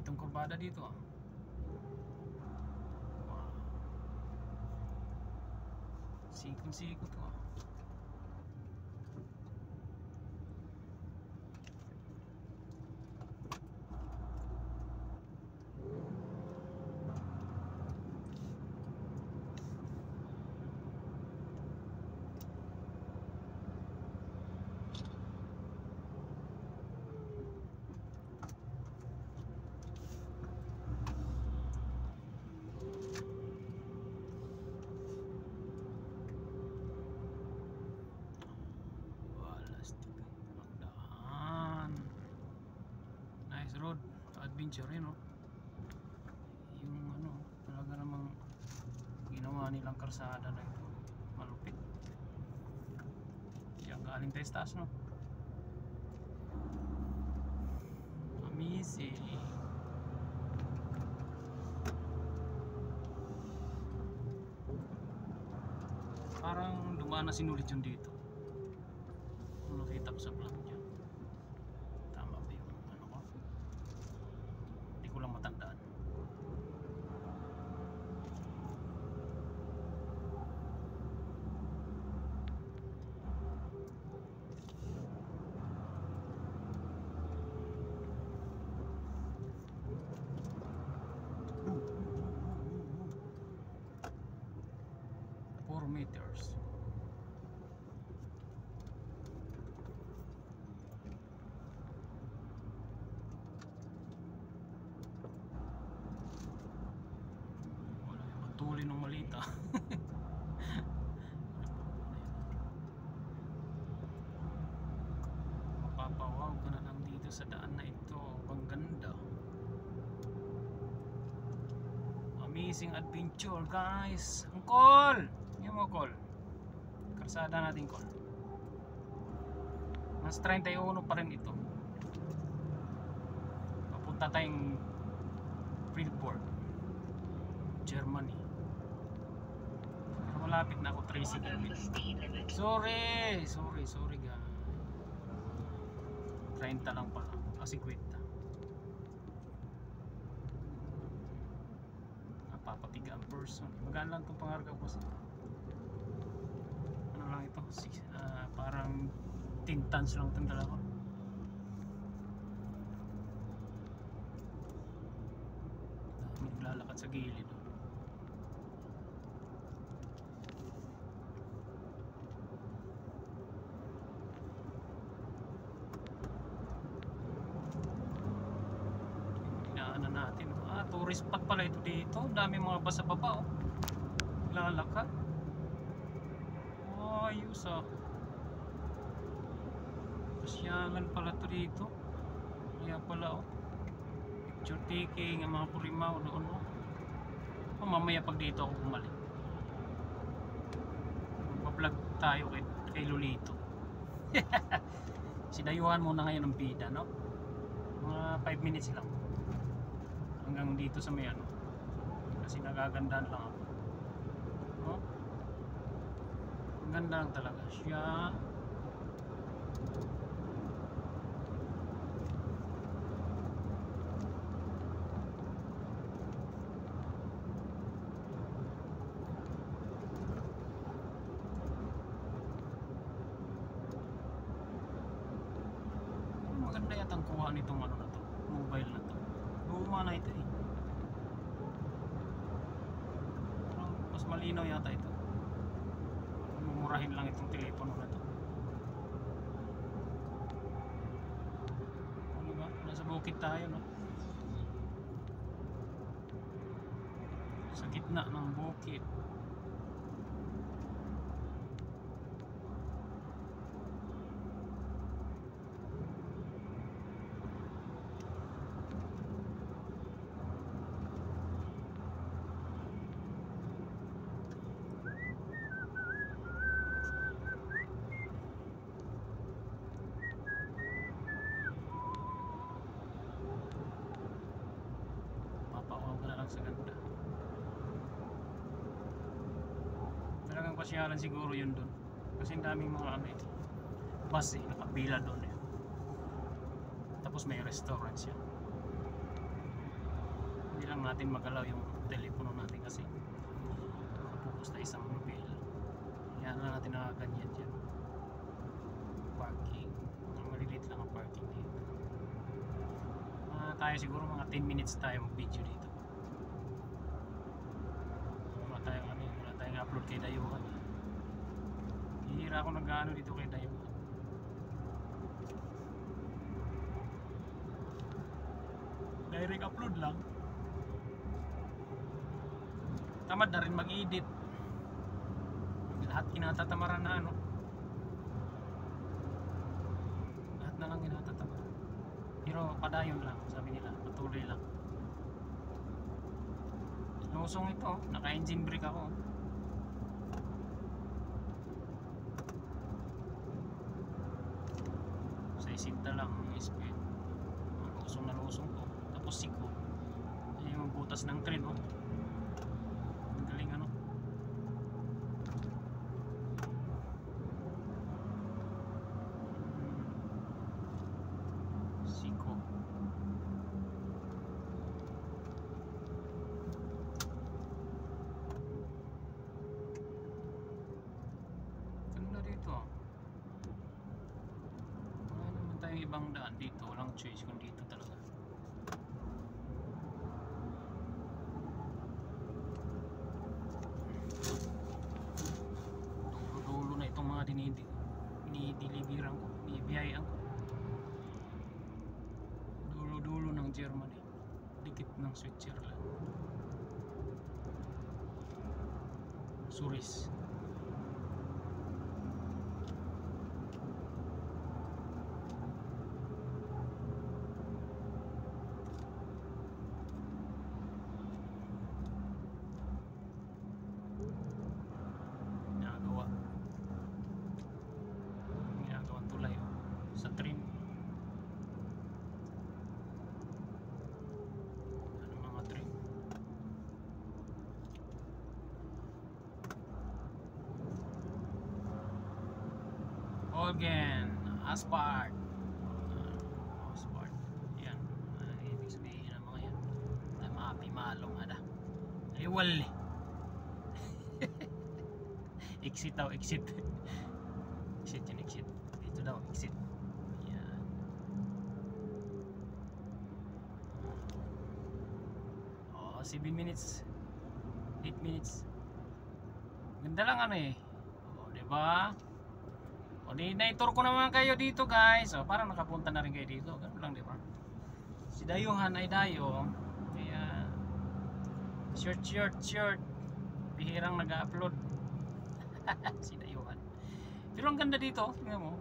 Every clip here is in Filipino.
Itong kurbada dito ah. Wow. Sikon-sikot ah. Road adventure no, yung ano talaga namang ginawa nilang karsada na ito, malupit. Diyan galing tayo sa taas no, amazing. Parang dumaan na sinulit yun dito, nakita ko sa vlog niya. Tama ba yung ano ko? Hindi ko lang matandaan. Meters. Wala yung matuli ng malita. Mapapawaw ka na lang dito sa daan na ito. Ang ganda. Amazing adventure guys. Ang call! Yan mo call. Karsada natin call. Mas 31 pa rin ito. Papunta tayong Freeport, Germany. Pero malapit na ako, 3 minutes. Sorry guys. 30 lang pala. Kasi 50. Napapatiga ang person. Maganda lang itong pangarga ko kasi. Ano lang ito? Parang 10 tons lang itong dalawa. Naglalakad sa gilid. Inaanan natin. Tourist spot pala ito dito. Dami mga bus sa baba. Lalakad. Ayos ah. Pasyalan pala ito dito. Kaya pala oh. Picture taking ang mga purimaw doon oh. Mamaya pag dito ako bumalik, magpa-vlog tayo kay Lolito. Sinayuhan muna ngayon ng bida no. Mga 5 minutes lang. Hanggang dito sa may ano. Kasi nagagandahan lang ako. No? Ang ganda lang talaga siya. Maganda yatang kuha nitong ano na to, mobile na to. Luma na ito eh. Mas malinaw yata ito. Mumurahin lang itong telepono na to. Ano ba? Nasa bukid tayo no? Sa gitna ng bukid. Sa ganda. Talagang pasyalan siguro yun doon. Kasi ang daming mga ano eh, bus eh, nakapila doon eh. Tapos may restaurant siya. Hindi lang natin magalaw yung telepono natin kasi nakapokus na isang mobile. Yan lang natin nakaganyan dyan. Parking. Maliliit lang ang parking dito. Tayo siguro mga 10 minutes tayo mag-video dito. Wala tayong upload kay Dayuhan. Hihira ako nag-ano dito kay Dayuhan. Direct upload lang. Tamad na rin mag-edit. Lahat kinatatamaran na ano. Lahat na lang kinatatamaran. Pero padayon lang, sabi nila, patuloy lang. Lusong ito, naka-engine brake ako. Sa isinta lang ang speed. Lusong na lusong ko. Tapos siko. Yung butas ng tren, oh. Ang galing ano. Siko. Ganda dito. Wala naman tayong ibang daan dito. Walang choice kung dito talaga. Dulo na itong mga dinideliveran ko, binibiyayan ko. Dulo ng Germany, dikit ng Switzerland. Suris. Ginagawang tulay, oh, sa train. Mga train. Olgen, asphalt. Asphalt. Yan. Ibig sabihin ng mga yan. Ay, mga pimalong ada. Ay, wali. Exit daw, exit. Exit yun, exit. Dito daw, exit. Yan. Oh, 7 minutes. 8 minutes. Ganda lang ano eh. Oh, diba? O di na-tour ko naman kayo dito guys. O parang nakapunta na rin kayo dito. Ganun lang, diba? Si Dayuhan ay Dayo. Kaya short. Bihirang nag-upload. Si Dayuhan. Pero ang ganda dito, tingnan mo.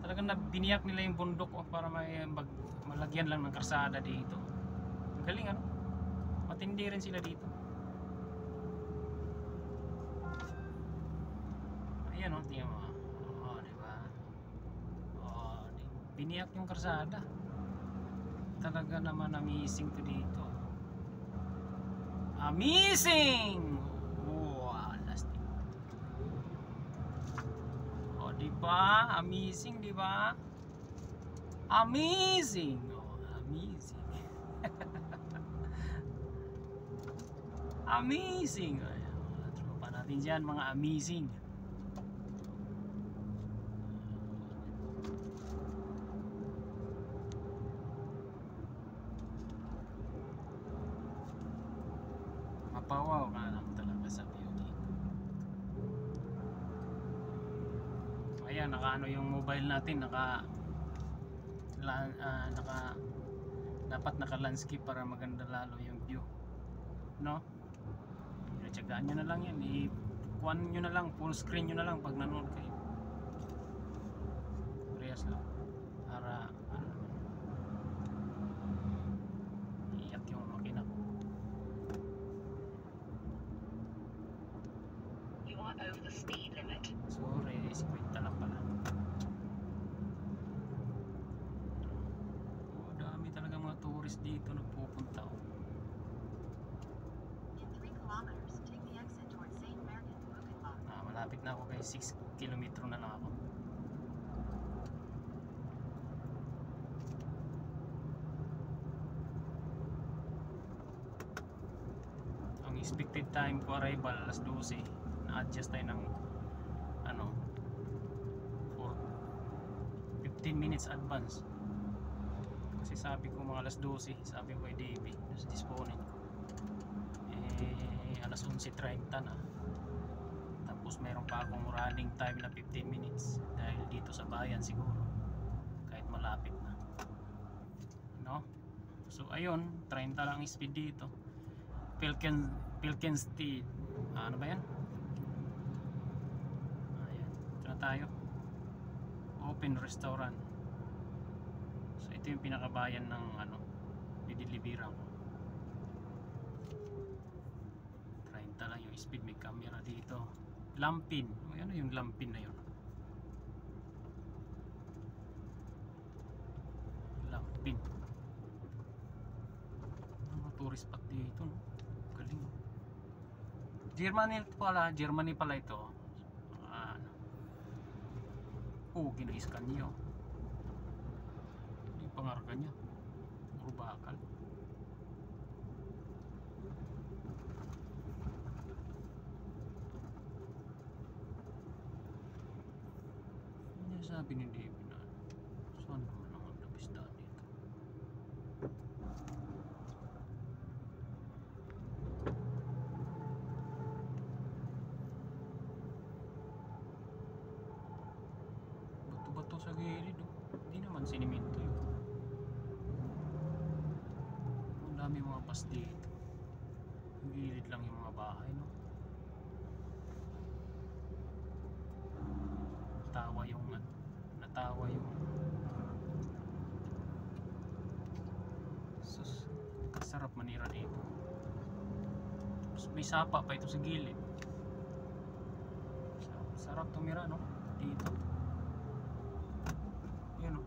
Talagang biniyak nila yung bundok para malagyan lang ng karsada dito. Ang galing ano. Matindi rin sila dito. Ayan o, tingnan mo. Oo, diba? Oo, biniyak yung karsada. Talaga naman amazing to dito. Amazing! Wow, lasting. O, diba? Amazing, diba? Amazing! O, amazing. Amazing! Tropa natin dyan, mga amazing. Mapawaw ka lang talaga sa view dito. Ayan, naka-ano yung mobile natin, dapat naka-landscape para maganda lalo yung view. No? Tsagaan nyo na lang yan, i-kuhan nyo na lang, full screen nyo na lang pag nanood kayo. Parehas lang para ano, iyak yung makina ko. You are over the speed limit. Sorry, 50 lang pala. Dami talaga mga tourist dito nagpupunta. Malapit na ako kay 6 kilometro na lang ako. expected time ko arrival alas 12, na-adjust tayo ng ano for 15 minutes advance. Kasi sabi ko mga alas 12, sabi ko kay Davey sa disponent ko, alas 11:30 na, tapos meron pa akong running time na 15 minutes dahil dito sa bayan siguro kahit malapit na, no? So ayun, 30 lang ang speed dito. Pilkens Steed, ano ba yan? Ayan, ito na tayo, open restaurant. So ito yung pinakabayan ng ano, dideliveran ko. 30 lang yung speed, may camera dito. Lampin, ano yung lampin na yun? Lampin, mga tourist spot dito, no? Galing. Germany pala ito. Ano? Gina-scan niyo. Hindi pangarga niya. Puro bakal. Ano sabi ni David na saan naman ang labistaan dito? Bato-bato sa gilid, oh. Hindi naman siniminto yun. Ang dami mga pas dito. Ang gilid lang yung mga bahay, no? Natawa yung sus, kasarap manira dito. Tapos may sapa pa ito sa gilid. Sarap tumira, no? Dito. Yan, oh.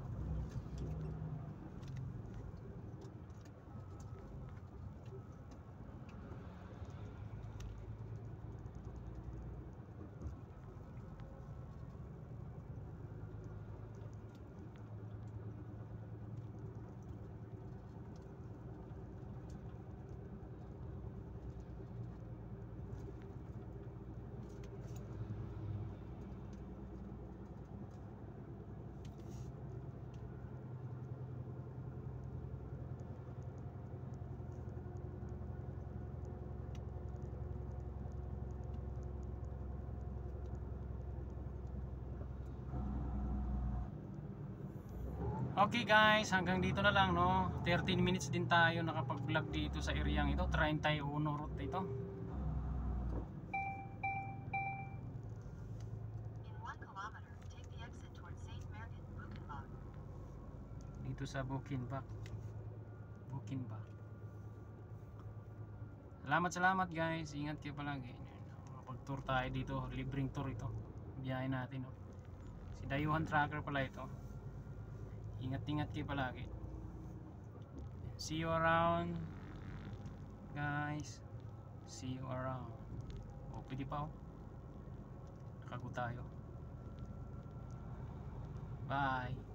Okay guys, hanggang dito na lang, no? 13 minutes din tayo nakapag-vlog dito sa areang ito. 31 route ito. In 1 kilometer, take the exit towards St. Mergen, Buchenbach. Dito sa Buchenbach. Salamat guys. Ingat kayo palagi. Makapag-tour tayo dito. Libreng tour ito. Biyahe natin, no? Si Dayuhan Tracker pala ito. Ingat kayo palagi. See you around guys. See you around. Pwede pa, oh. Nakago tayo. Bye.